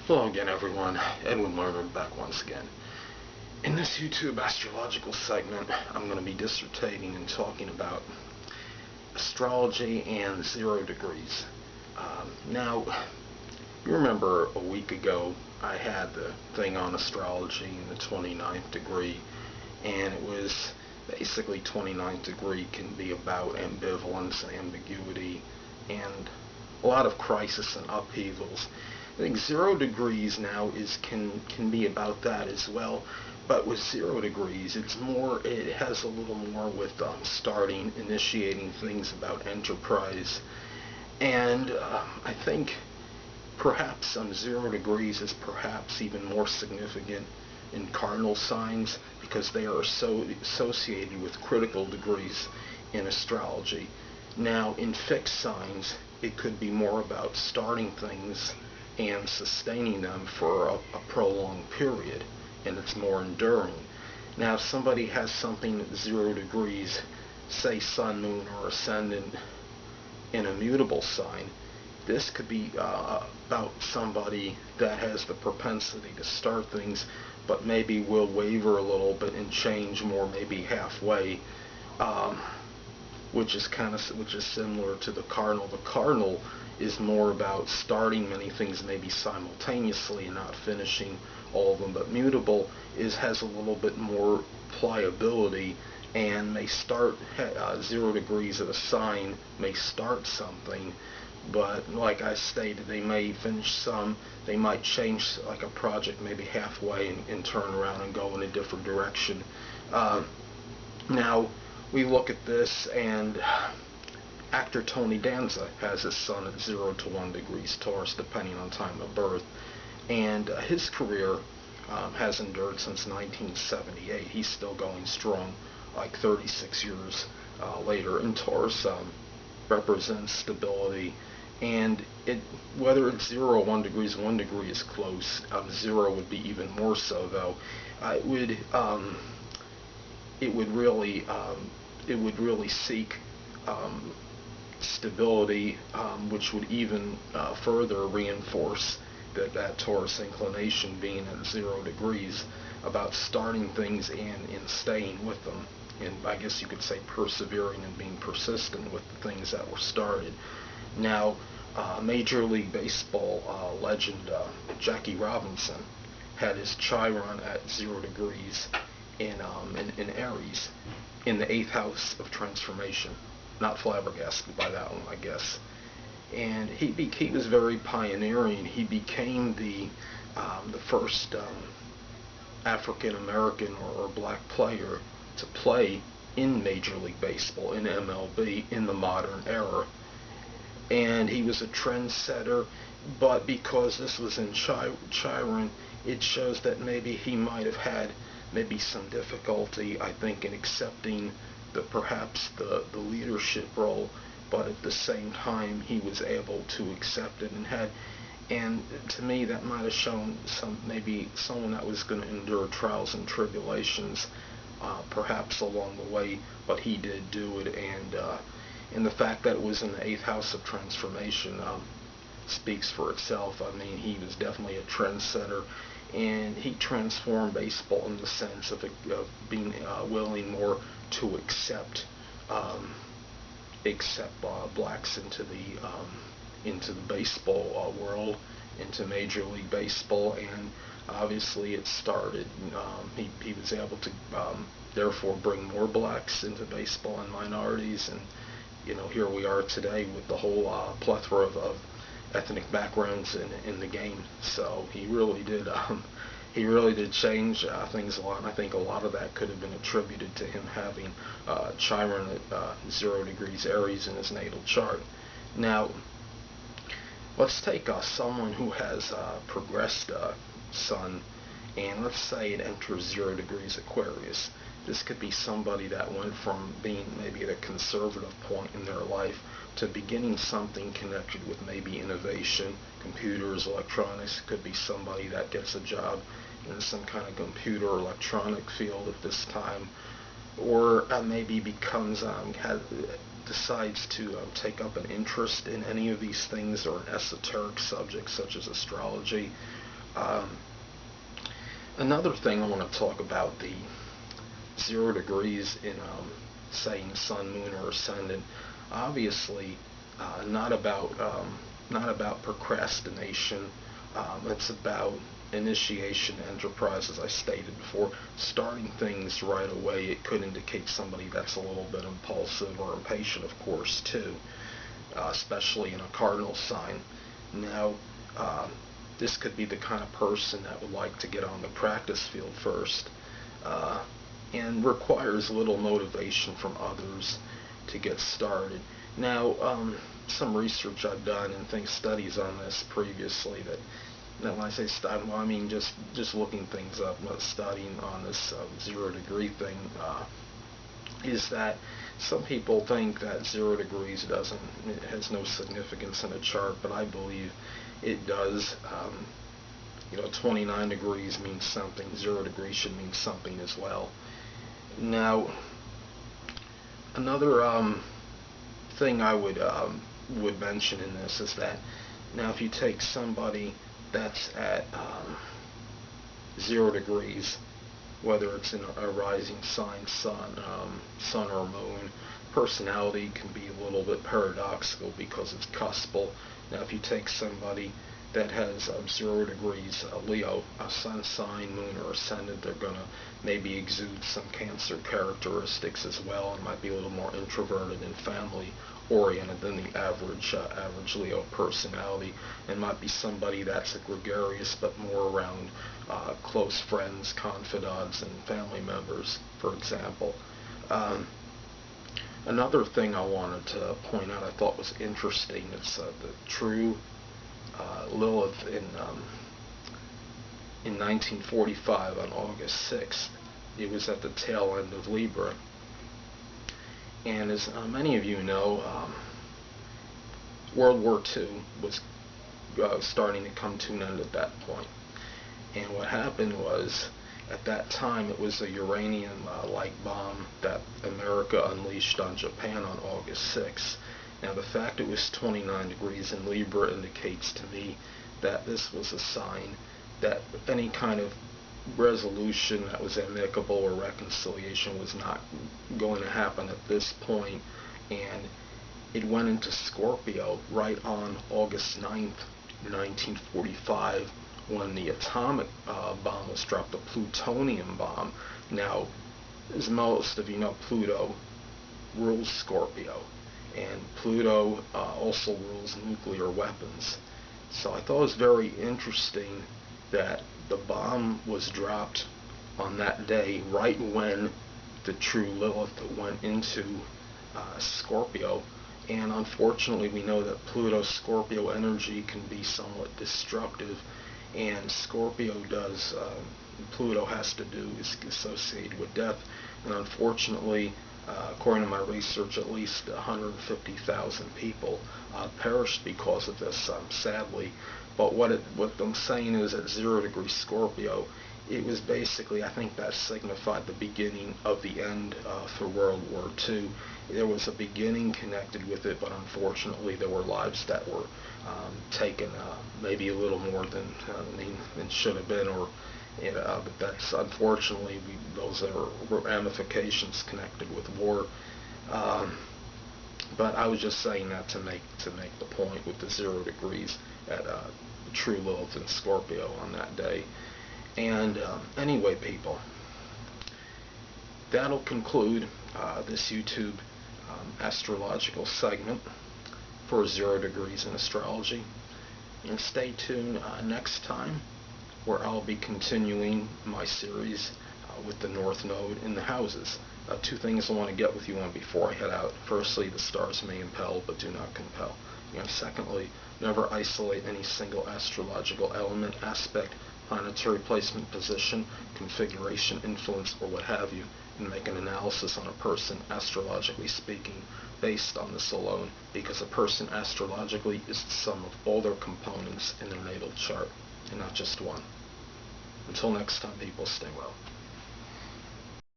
Hello again, everyone. Edwin Learnard back once again. In this YouTube astrological segment, I'm going to be dissertating and talking about astrology and 0 degrees. Now, you remember a week ago I had the thing on astrology in the 29th degree, and it was basically 29th degree can be about ambivalence and ambiguity and a lot of crisis and upheavals. I think 0 degrees now can be about that as well, but with 0 degrees, it has a little more with starting, initiating things about enterprise, and I think perhaps 0 degrees is perhaps even more significant in cardinal signs because they are so associated with critical degrees in astrology. Now, in fixed signs, it could be more about starting things and sustaining them for a prolonged period, and it's more enduring. Now, if somebody has something at 0 degrees, say sun, moon, or ascendant in a mutable sign, this could be about somebody that has the propensity to start things, but maybe will waver a little bit and change more, maybe halfway, which is similar to the cardinal. The cardinal is more about starting many things maybe simultaneously and not finishing all of them, but mutable has a little bit more pliability and may start 0 degrees of a sign, may start something, but like I stated, they may finish some, they might change like a project maybe halfway and turn around and go in a different direction. Now we look at this, and actor Tony Danza has his sun at 0 to 1 degrees Taurus, depending on time of birth, and his career has endured since 1978. He's still going strong, like 36 years later. And Taurus represents stability, and whether it's 0 or 1 degrees, 1 degree is close. 0 would be even more so, though. It would really seek stability, which would even further reinforce that Taurus inclination being at 0 degrees, about starting things and staying with them, and I guess you could say persevering and being persistent with the things that were started. Now, Major League Baseball legend Jackie Robinson had his Chiron at 0 degrees in Aries, in the 8th house of transformation. Not flabbergasted by that one, I guess. And he was very pioneering. He became the first African American or black player to play in Major League Baseball, in MLB, in the modern era. And he was a trendsetter, but because this was in Chiron, it shows that maybe he might have had maybe some difficulty, I think, in accepting perhaps the leadership role, but at the same time he was able to accept it, and to me that might have shown maybe someone that was going to endure trials and tribulations perhaps along the way, but he did do it, and the fact that it was in the 8th house of transformation speaks for itself. I mean, he was definitely a trendsetter, and he transformed baseball in the sense of being willing more to accept blacks into the baseball world, into Major League Baseball, and obviously it started. He was able to therefore bring more blacks into baseball and minorities, and here we are today with the whole plethora of ethnic backgrounds in the game. So he really did change things a lot, and I think a lot of that could have been attributed to him having Chiron at 0 degrees Aries in his natal chart. Now, let's take someone who has progressed sun, and let's say it enters 0 degrees Aquarius. This could be somebody that went from being maybe at a conservative point in their life to beginning something connected with maybe innovation, computers, electronics. It could be somebody that gets a job in some kind of computer or electronic field at this time, or maybe decides to take up an interest in any of these things, or an esoteric subject such as astrology, Um, Another thing I want to talk about, the 0 degrees in saying sun, moon, or ascendant. Obviously, not about procrastination. It's about initiation, enterprise, as I stated before, starting things right away. It could indicate somebody that's a little bit impulsive or impatient, of course, too, especially in a cardinal sign. Now, this could be the kind of person that would like to get on the practice field first, and requires little motivation from others to get started. Now, some research I've done and studies on this previously, that now when I say study, well, I mean just looking things up, not studying on this 0 degree thing, is that some people think that 0 degrees it has no significance in a chart, but I believe it does. 29 degrees means something. 0 degrees should mean something as well. Now, another thing I would mention in this is that, now if you take somebody that's at 0 degrees, whether it's in a rising sign, sun or moon, personality can be a little bit paradoxical because it's cuspal. Now, if you take somebody that has 0 degrees Leo, a sun sign, moon, or ascendant, they're going to maybe exude some Cancer characteristics as well, and might be a little more introverted and family oriented than the average Leo personality, and might be somebody that's a gregarious but more around close friends, confidants, and family members, for example. Another thing I wanted to point out I thought was interesting, it's the true Lilith in 1945 on August 6th. It was at the tail end of Libra. And as many of you know, World War II was starting to come to an end at that point. And what happened was, at that time, it was a uranium-like bomb that America unleashed on Japan on August 6th. Now, the fact it was 29 degrees in Libra indicates to me that this was a sign that any kind of resolution that was amicable or reconciliation was not going to happen at this point. And it went into Scorpio right on August 9th, 1945, when the atomic bomb was dropped, the plutonium bomb. Now, as most of you know, Pluto rules Scorpio, and Pluto also rules nuclear weapons. So I thought it was very interesting that the bomb was dropped on that day, right when the true Lilith went into Scorpio. And unfortunately, we know that Pluto-Scorpio energy can be somewhat destructive, and Scorpio does, Pluto has to do, is associated with death. And unfortunately, according to my research, at least 150,000 people perished because of this, sadly. But what I'm saying is, at 0 degree Scorpio, it was basically, I think that signified the beginning of the end for World War II. There was a beginning connected with it, but unfortunately there were lives that were taken, maybe a little more than should have been, or but that's unfortunately those are ramifications connected with war. But I was just saying that to make the point with the 0 degrees at true Lilith in Scorpio on that day. And anyway, people, that'll conclude this YouTube astrological segment for 0 degrees in astrology. And stay tuned next time, where I'll be continuing my series with the North Node in the houses. Two things I want to get with you on before I head out. Firstly, the stars may impel, but do not compel. And secondly, never isolate any single astrological element, aspect, planetary placement, position, configuration, influence, or what have you, and make an analysis on a person, astrologically speaking, based on this alone, because a person astrologically is the sum of all their components in their natal chart, and not just one. Until next time, people, stay well.